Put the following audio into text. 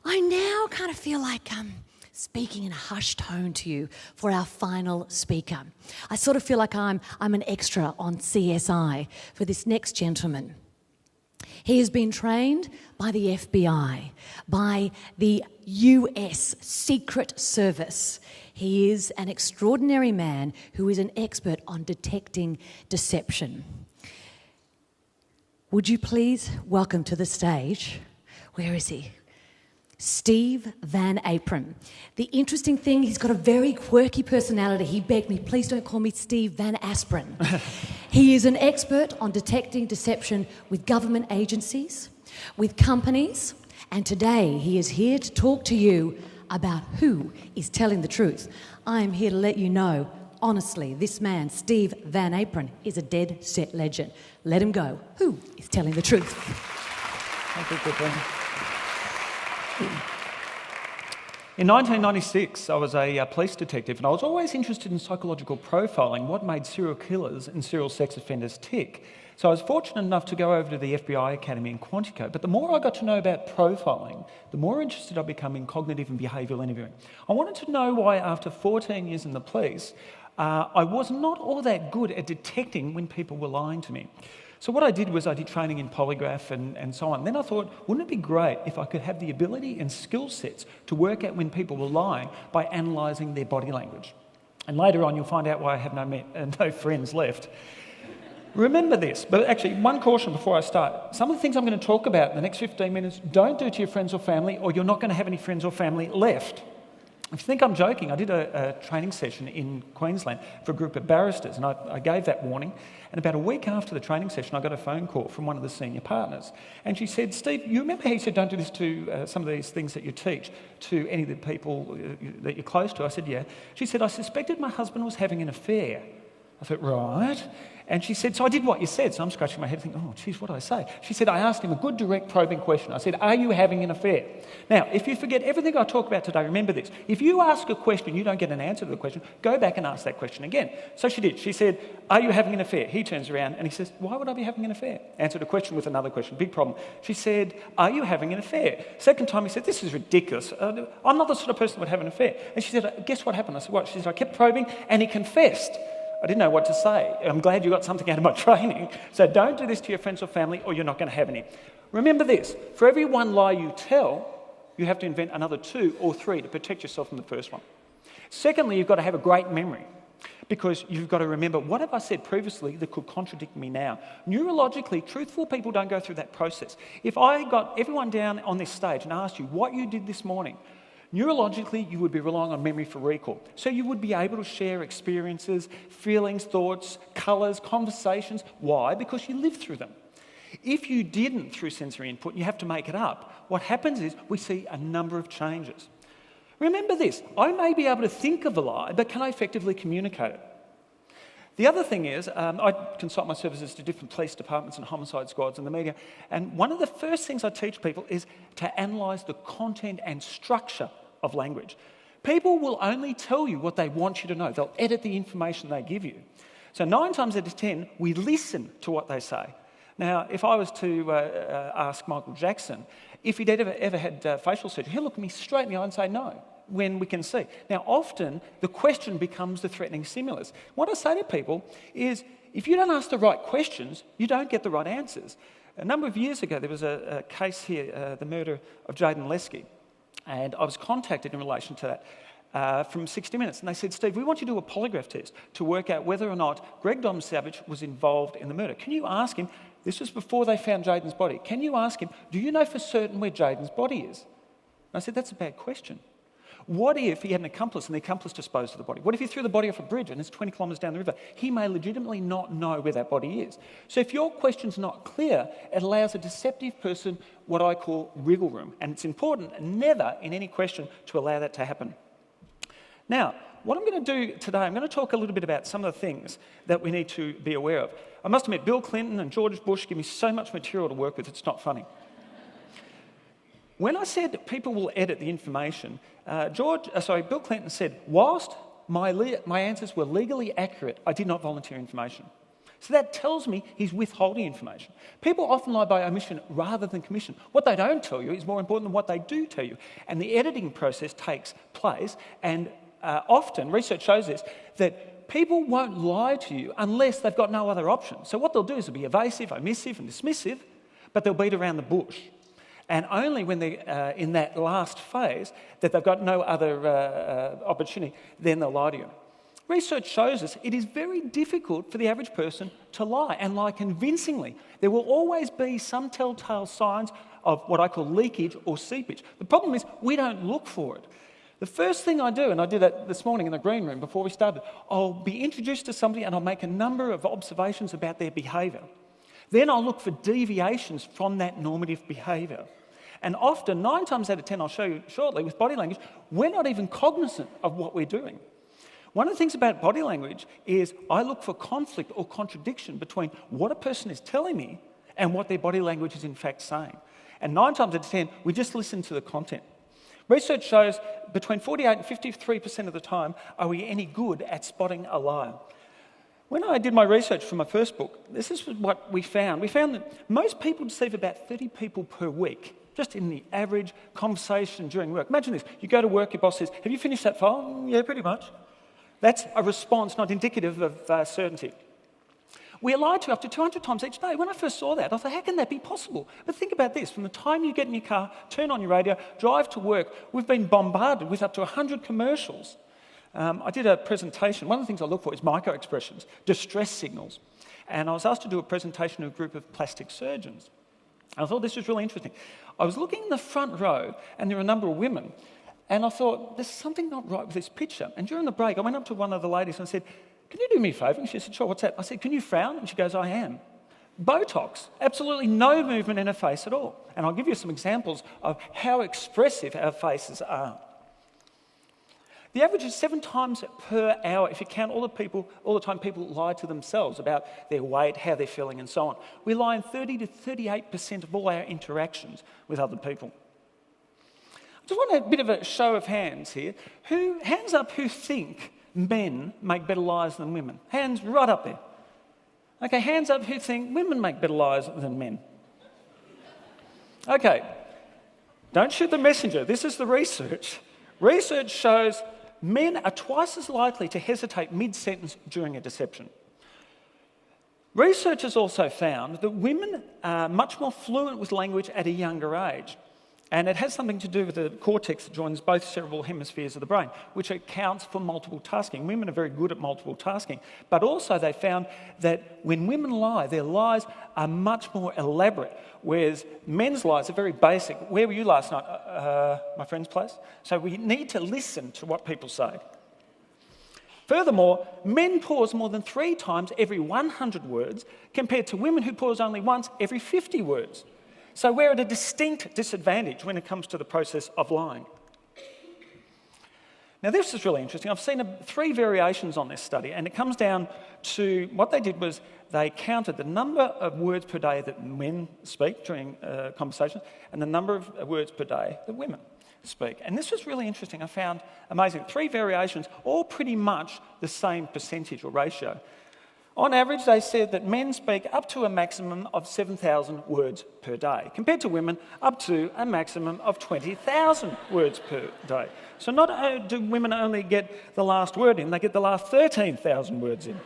I now kind of feel like speaking in a hushed tone to you for our final speaker. I sort of feel like I'm an extra on CSI for this next gentleman. He has been trained by the FBI, by the US Secret Service. He is an extraordinary man who is an expert on detecting deception. Would you please welcome to the stage, where is he? Steve Van Aperen. The interesting thing, he's got a very quirky personality. He begged me, please don't call me Steve Van Aspirin. He is an expert on detecting deception with government agencies, with companies, and today he is here to talk to you about who is telling the truth. I am here to let you know, honestly, this man, Steve Van Aperen, is a dead set legend. Let him go. Who is telling the truth? Thank you, Beckham. In 1996, I was a police detective, and I was always interested in psychological profiling, what made serial killers and serial sex offenders tick. So I was fortunate enough to go over to the FBI Academy in Quantico. But the more I got to know about profiling, the more interested I became in cognitive and behavioural interviewing. I wanted to know why, after 14 years in the police, I was not all that good at detecting when people were lying to me. So what I did was I did training in polygraph and so on. Then I thought, wouldn't it be great if I could have the ability and skill sets to work out when people were lying by analysing their body language? And later on, you'll find out why I have no friends left. Remember this, but actually, one caution before I start. Some of the things I'm going to talk about in the next 15 minutes, don't do to your friends or family, or you're not going to have any friends or family left. If you think I'm joking, I did a training session in Queensland for a group of barristers, and I gave that warning. And about a week after the training session, I got a phone call from one of the senior partners. And she said, Steve, you remember how you said don't do this to some of these things that you teach to any of the people that you're close to? I said, yeah. She said, I suspected my husband was having an affair. I thought, right. And she said, so I did what you said. So I'm scratching my head thinking, oh, geez, what did I say? She said, I asked him a good, direct, probing question. I said, are you having an affair? Now, if you forget everything I talk about today, remember this. If you ask a question, you don't get an answer to the question, go back and ask that question again. So she did. She said, are you having an affair? He turns around and he says, why would I be having an affair? Answered a question with another question. Big problem. She said, are you having an affair? Second time he said, this is ridiculous. I'm not the sort of person that would have an affair. And she said, guess what happened? I said, what? She said, I kept probing and he confessed. I didn't know what to say. I'm glad you got something out of my training. So don't do this to your friends or family or you're not going to have any. Remember this, for every one lie you tell, you have to invent another 2 or 3 to protect yourself from the first one. Secondly, you've got to have a great memory because you've got to remember, what have I said previously that could contradict me now? Neurologically, truthful people don't go through that process. If I got everyone down on this stage and asked you what you did this morning, neurologically, you would be relying on memory for recall. So you would be able to share experiences, feelings, thoughts, colours, conversations. Why? Because you lived through them. If you didn't through sensory input, you have to make it up. What happens is we see a number of changes. Remember this, I may be able to think of a lie, but can I effectively communicate it? The other thing is, I consult my services to different police departments and homicide squads and the media, and one of the first things I teach people is to analyse the content and structure of language. People will only tell you what they want you to know. They'll edit the information they give you. So 9 times out of 10, we listen to what they say. Now, if I was to ask Michael Jackson if he'd ever had facial surgery, he'll look me straight in the eye and say no, when we can see. Now, often, the question becomes the threatening stimulus. What I say to people is, if you don't ask the right questions, you don't get the right answers. A number of years ago, there was a case here, the murder of Jaden Lesky, and I was contacted in relation to that from 60 Minutes, and they said, Steve, we want you to do a polygraph test to work out whether or not Greg Dom Savage was involved in the murder. Can you ask him, this was before they found Jaden's body, can you ask him, do you know for certain where Jaden's body is? And I said, that's a bad question. What if he had an accomplice and the accomplice disposed of the body? What if he threw the body off a bridge and it's 20 kilometres down the river? He may legitimately not know where that body is. So if your question's not clear, it allows a deceptive person what I call wriggle room. And it's important never in any question to allow that to happen. Now, what I'm going to do today, I'm going to talk a little bit about some of the things that we need to be aware of. I must admit, Bill Clinton and George Bush give me so much material to work with, it's not funny. When I said people will edit the information, Bill Clinton said, whilst my answers were legally accurate, I did not volunteer information. So that tells me he's withholding information. People often lie by omission rather than commission. What they don't tell you is more important than what they do tell you. And the editing process takes place, and often, research shows this, that people won't lie to you unless they've got no other option. So what they'll do is they'll be evasive, omissive and dismissive, but they'll beat around the bush. And only when they're in that last phase that they've got no other opportunity, then they'll lie to you. Research shows us it is very difficult for the average person to lie, and lie convincingly. There will always be some telltale signs of what I call leakage or seepage. The problem is we don't look for it. The first thing I do, and I did it this morning in the green room before we started, I'll be introduced to somebody and I'll make a number of observations about their behaviour. Then I'll look for deviations from that normative behaviour. And often, 9 times out of 10, I'll show you shortly, with body language, we're not even cognizant of what we're doing. One of the things about body language is I look for conflict or contradiction between what a person is telling me and what their body language is in fact saying. And 9 times out of 10, we just listen to the content. Research shows between 48 and 53% of the time are we any good at spotting a lie. When I did my research for my first book, this is what we found. We found that most people deceive about 30 people per week, just in the average conversation during work. Imagine this. You go to work, your boss says, "Have you finished that file?" "Yeah, pretty much." That's a response not indicative of certainty. We lie to up to 200 times each day. When I first saw that, I thought, how can that be possible? But think about this. From the time you get in your car, turn on your radio, drive to work, we've been bombarded with up to 100 commercials. I did a presentation. One of the things I look for is micro-expressions, distress signals. And I was asked to do a presentation to a group of plastic surgeons. I thought this was really interesting. I was looking in the front row, and there were a number of women. And I thought, there's something not right with this picture. And during the break, I went up to one of the ladies and I said, "Can you do me a favour?" And she said, "Sure, what's that?" I said, "Can you frown?" And she goes, "I am." Botox, absolutely no movement in her face at all. And I'll give you some examples of how expressive our faces are. The average is 7 times per hour if you count all the time people lie to themselves about their weight, how they're feeling and so on. We lie in 30 to 38% of all our interactions with other people. I just want a bit of a show of hands here. Hands up who think men make better lies than women. Hands right up there. Okay, hands up who think women make better lies than men. Okay, don't shoot the messenger. This is the research. Research shows men are twice as likely to hesitate mid-sentence during a deception. Research has also found that women are much more fluent with language at a younger age. And it has something to do with the cortex that joins both cerebral hemispheres of the brain, which accounts for multiple tasking. Women are very good at multiple tasking. But also they found that when women lie, their lies are much more elaborate, whereas men's lies are very basic. "Where were you last night?" My friend's place. So we need to listen to what people say. Furthermore, men pause more than 3 times every 100 words compared to women who pause only once every 50 words. So we're at a distinct disadvantage when it comes to the process of lying. Now this is really interesting. I've seen 3 variations on this study, and it comes down to what they did was they counted the number of words per day that men speak during conversations and the number of words per day that women speak. And this was really interesting. I found amazing. 3 variations, all pretty much the same percentage or ratio. On average, they said that men speak up to a maximum of 7,000 words per day, compared to women up to a maximum of 20,000 words per day. So not do women only get the last word in, they get the last 13,000 words in.